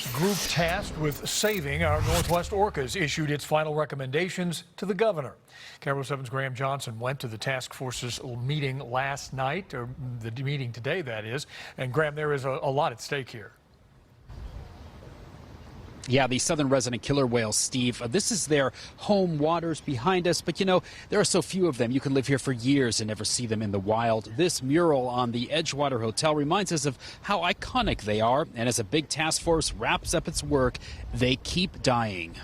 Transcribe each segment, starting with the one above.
Group tasked with saving our Northwest orcas issued its final recommendations to the governor. Cairo 7's Graham Johnson went to the task force's meeting last night, or the meeting today, that is. And Graham, there is a lot at stake here. Yeah, the southern resident killer whales, Steve, this is their home waters behind us. But, you know, there are so few of them. You can live here for years and never see them in the wild. This mural on the Edgewater Hotel reminds us of how iconic they are. And as a big task force wraps up its work, they keep dying.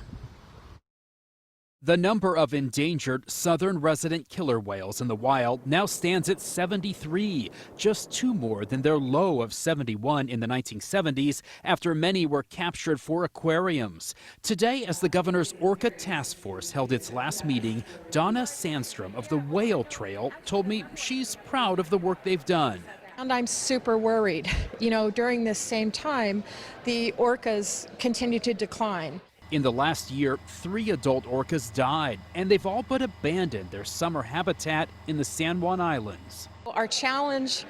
The number of endangered southern resident killer whales in the wild now stands at 73, just 2 more than their low of 71 in the 1970s, after many were captured for aquariums. Today, as the governor's Orca Task Force held its last meeting, Donna Sandstrom of the Whale Trail told me she's proud of the work they've done. And I'm super worried. You know, during this same time, the orcas continue to decline. In the last year, 3 adult orcas died, and they've all but abandoned their summer habitat in the San Juan Islands. Our challenge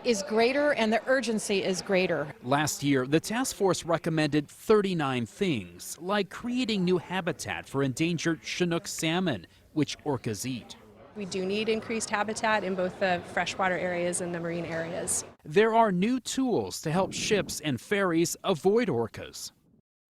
is greater and the urgency is greater. Last year, the task force recommended 39 things, like creating new habitat for endangered Chinook salmon, which orcas eat. We do need increased habitat in both the freshwater areas and the marine areas. There are new tools to help ships and ferries avoid orcas.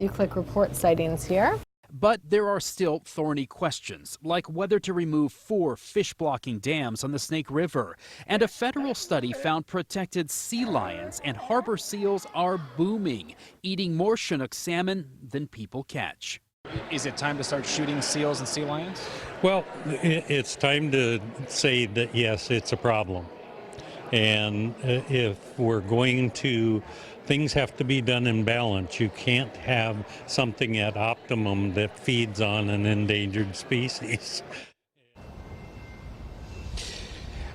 You click report sightings here. But there are still thorny questions, like whether to remove 4 fish-blocking dams on the Snake River. And a federal study found protected sea lions and harbor seals are booming, eating more Chinook salmon than people catch. Is it time to start shooting seals and sea lions? Well, it's time to say that, yes, it's a problem. And if we're going to, things have to be done in balance. You can't have something at optimum that feeds on an endangered species.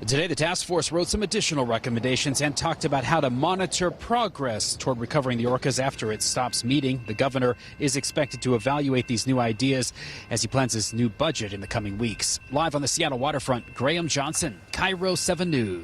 Today, the task force wrote some additional recommendations and talked about how to monitor progress toward recovering the orcas after it stops meeting. The governor is expected to evaluate these new ideas as he plans his new budget in the coming weeks. Live on the Seattle waterfront, Graham Johnson, Cairo 7 News.